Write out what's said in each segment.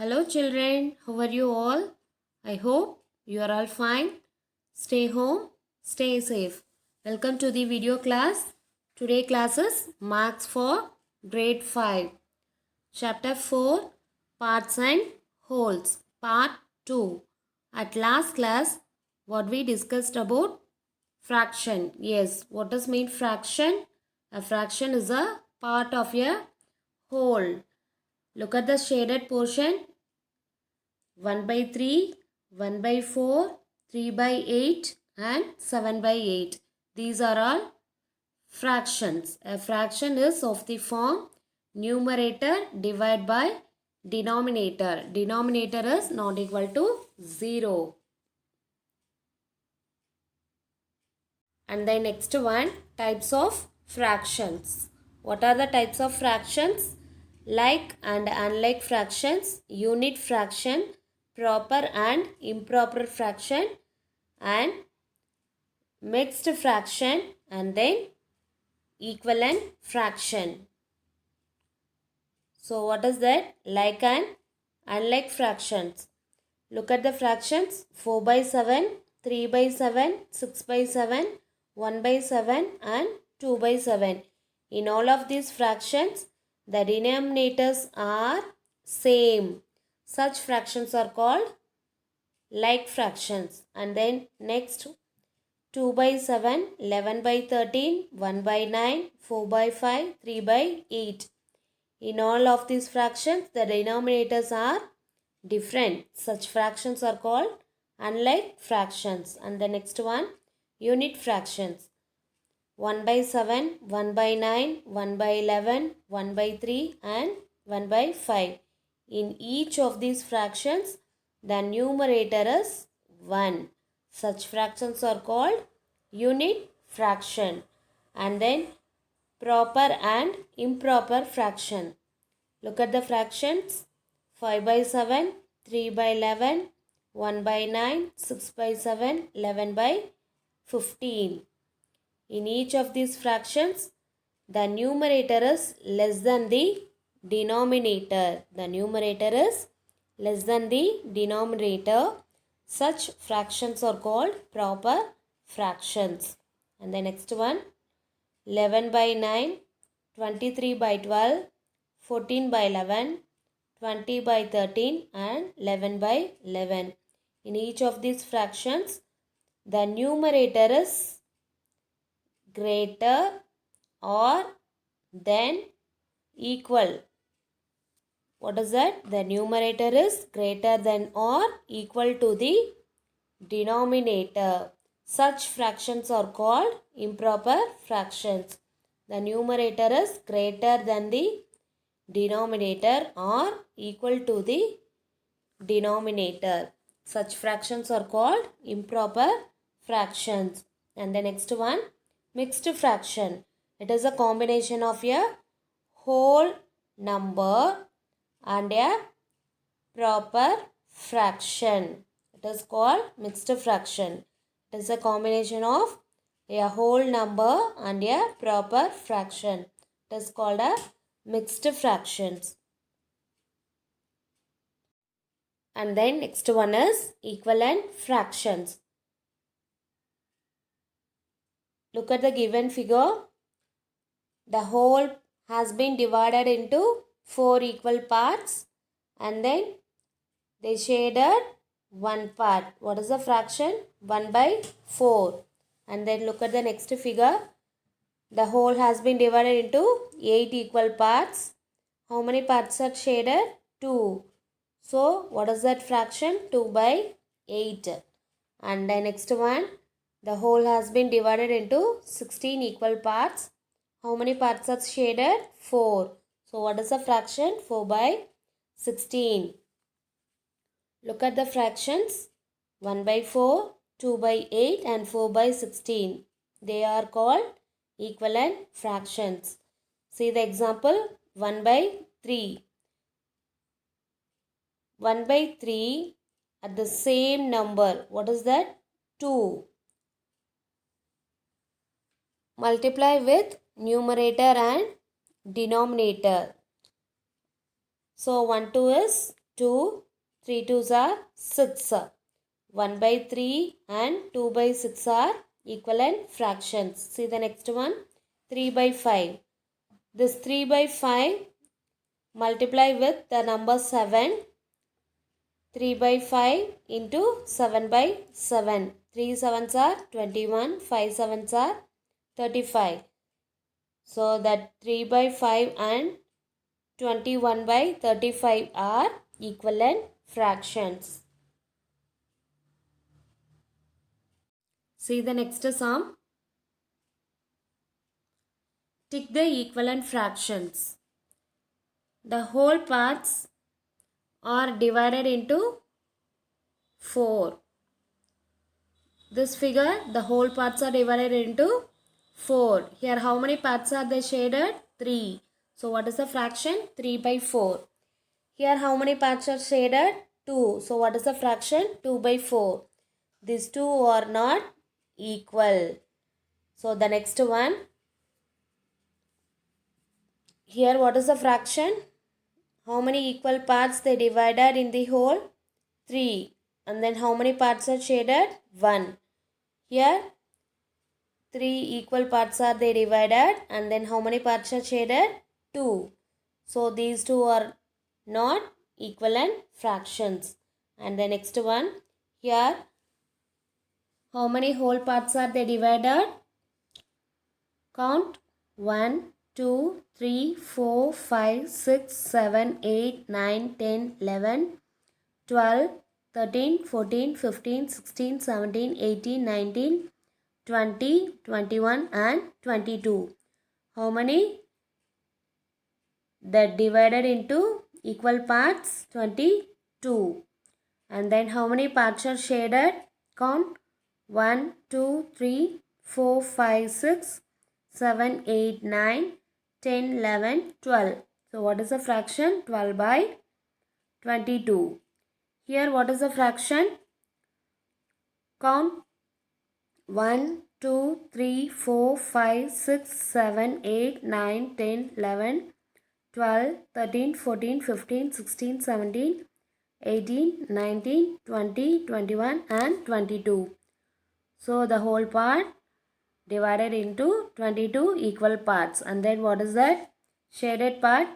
Hello children, how are you all? I hope you are all fine. Stay home, stay safe. Welcome to the video class. Today class is Marks for Grade 5. Chapter 4, Parts and Wholes, Part 2. At last class, what we discussed about fraction. Yes, what does mean fraction? A fraction is a part of a whole. Look at the shaded portion. 1 by 3, 1 by 4, 3 by 8 and 7 by 8. These are all fractions. A fraction is of the form numerator divided by denominator. Denominator is not equal to 0. And the next one, types of fractions. What are the types of fractions? Like and unlike fractions, unit fraction, proper and improper fraction, and mixed fraction, and then equivalent fraction. So what is that? Like and unlike fractions. Look at the fractions. 4 by 7, 3 by 7, 6 by 7, 1 by 7 and 2 by 7. In all of these fractions, the denominators are same. Such fractions are called like fractions. And then next 2 by 7, 11 by 13, 1 by 9, 4 by 5, 3 by 8. In all of these fractions, the denominators are different. Such fractions are called unlike fractions. And the next one, unit fractions. 1 by 7, 1 by 9, 1 by 11, 1 by 3 and 1 by 5. In each of these fractions, the numerator is 1. Such fractions are called unit fraction. And then proper and improper fraction. Look at the fractions. 5 by 7, 3 by 11, 1 by 9, 6 by 7, 11 by 15. In each of these fractions, the numerator is less than the denominator. The numerator is less than the denominator. Such fractions are called proper fractions. And the next one, 11 by 9, 23 by 12, 14 by 11, 20 by 13 and 11 by 11. In each of these fractions, the numerator is greater or than equal. What is that? The numerator is greater than or equal to the denominator. Such fractions are called improper fractions. The numerator is greater than the denominator or equal to the denominator. Such fractions are called improper fractions. And the next one, mixed fraction. It is a combination of a whole number and a proper fraction. It is called mixed fraction. It is a combination of a whole number and a proper fraction. It is called a mixed fractions. And then next one is equivalent fractions. Look at the given figure. The whole has been divided into 4 equal parts and then they shaded one part. What is the fraction? 1 by 4. And then look at the next figure. The whole has been divided into 8 equal parts. How many parts are shaded? 2. So, what is that fraction? 2 by 8. And the next one, the whole has been divided into 16 equal parts. How many parts are shaded? 4. So, what is the fraction? 4 by 16. Look at the fractions. 1 by 4, 2 by 8 and 4 by 16. They are called equivalent fractions. See the example. 1 by 3. 1 by 3 at the same number. What is that? 2. Multiply with numerator and denominator. So 1 2 is 2, 3 2s are 6. 1 by 3 and 2 by 6 are equivalent fractions. See the next one, 3 by 5. This 3 by 5 multiply with the number 7. 3 by 5 into 7 by 7. 3 sevens are 21, 5 sevens are 35. So that 3 by 5 and 21 by 35 are equivalent fractions. See the next sum. Tick the equivalent fractions. The whole parts are divided into 4. This figure, the whole parts are divided into 4. Here how many parts are they shaded? 3. So what is the fraction? 3 by 4. Here how many parts are shaded? 2. So what is the fraction? 2 by 4. These two are not equal. So the next one. Here what is the fraction? How many equal parts they divided in the whole? 3. And then how many parts are shaded? 1. Here 3 equal parts are they divided, and then how many parts are shaded? 2. So these two are not equivalent fractions. And the next one, here how many whole parts are they divided? Count 1, 2, 3, 4, 5, 6, 7, 8, 9, 10, 11, 12, 13, 14, 15, 16, 17, 18, 19, 20, 21 and 22. How many? That divided into equal parts? 22. And then how many parts are shaded? Count 1, 2, 3, 4, 5, 6, 7, 8, 9, 10, 11, 12. So what is the fraction? 12 by 22. Here what is the fraction? Count 1, 2, 3, 4, 5, 6, 7, 8, 9, 10, 11, 12, 13, 14, 15, 16, 17, 18, 19, 20, 21 and 22. So the whole part divided into 22 equal parts. And then what is that? Shaded part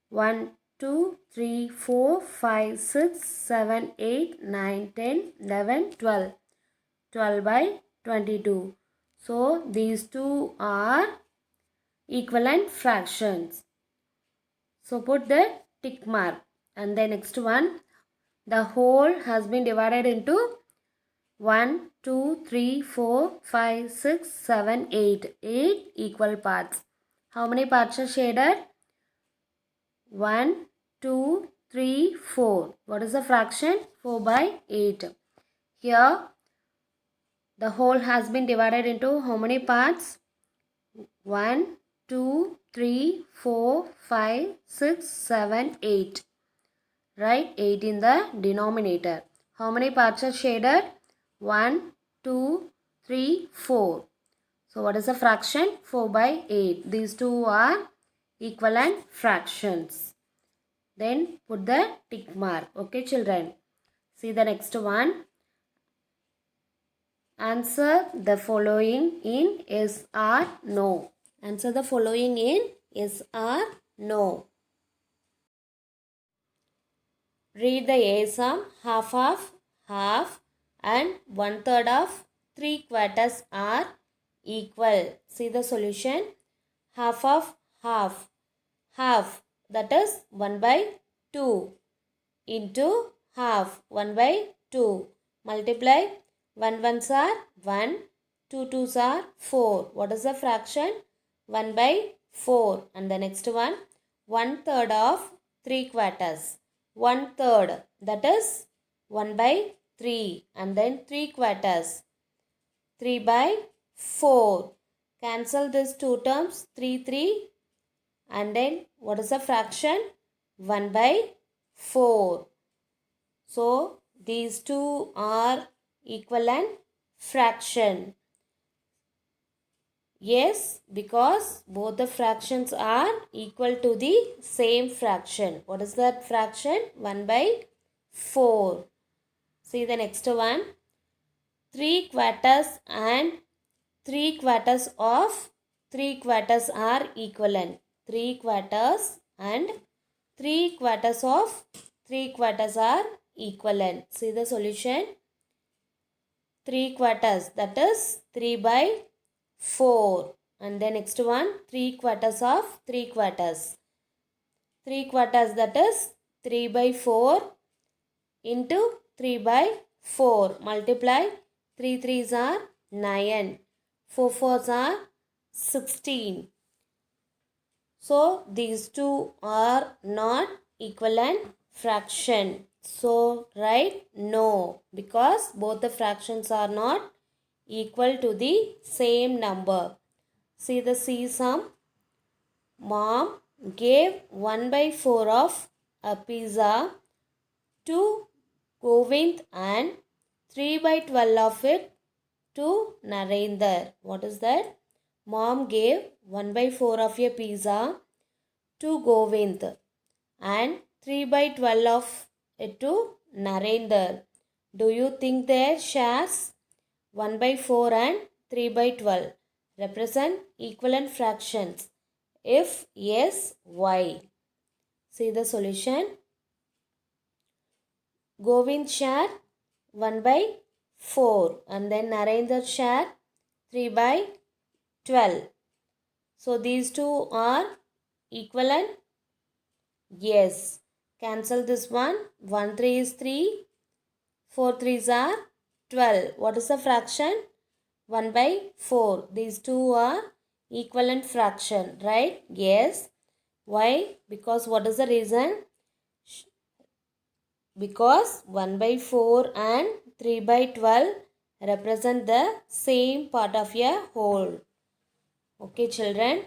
1, 2, 3, 4, 5, 6, 7, 8, 9, 10, 11, 12. 12 by 22. So these two are equivalent fractions. So put the tick mark. And the next one, the whole has been divided into 1, 2, 3, 4, 5, 6, 7, 8. 8 equal parts. How many parts are shaded? 1, 2, 3, 4. What is the fraction? 4 by 8. Here the whole has been divided into how many parts? 1, 2, 3, 4, 5, 6, 7, 8. Right? 8 in the denominator. How many parts are shaded? 1, 2, 3, 4. So what is the fraction? 4 by 8. These two are equivalent fractions. Then put the tick mark. Okay children. See the next one. Answer the following in yes or no. Answer the following in yes or no. Read the A sum. Half of half and 1/3 of 3/4 are equal. See the solution. Half of half. Half, that is 1 by 2 into half 1 by 2. Multiply 1 ones are 1, 2 twos are 4. What is the fraction? 1 by 4. And the next one, 1/3 of 3/4. 1/3, that is 1 by 3. And then 3/4. 3 by 4. Cancel these two terms. 3, 3. And then what is the fraction? 1 by 4. So these two are equivalent fraction. Yes, because both the fractions are equal to the same fraction. What is that fraction? 1 by 4. See the next one. 3 quarters and 3 quarters of 3 quarters are equivalent. 3 quarters and 3 quarters of 3 quarters are equivalent. See the solution. 3 quarters, that is 3 by 4. And the next one, 3 quarters of 3 quarters. 3 quarters, that is 3 by 4 into 3 by 4. Multiply 3 3s are 9. 4 4s are 16. So these two are not equivalent fraction. So write no, because both the fractions are not equal to the same number. See the C sum. Mom gave 1 by 4 of a pizza to Govind and 3 by 12 of it to Narendra. What is that? Mom gave 1 by 4 of a pizza to Govind and 3 by 12 of it to Narendra. Do you think their shares 1 by 4 and 3 by 12 represent equivalent fractions? If yes, why? See the solution. Govind share 1 by 4 and then Narendra share 3 by 12. So these two are equivalent. Yes. Cancel this one. 1 3 is 3. 4 3s are 12. What is the fraction? 1 by 4. These two are equivalent fraction, right? Yes. Why? Because what is the reason? Because 1 by 4 and 3 by 12 represent the same part of a whole. Okay, children.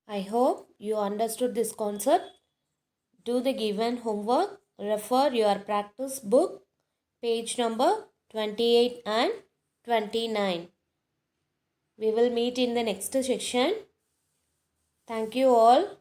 I hope you understood this concept. Do the given homework. Refer your practice book, page number 28 and 29. We will meet in the next section. Thank you all.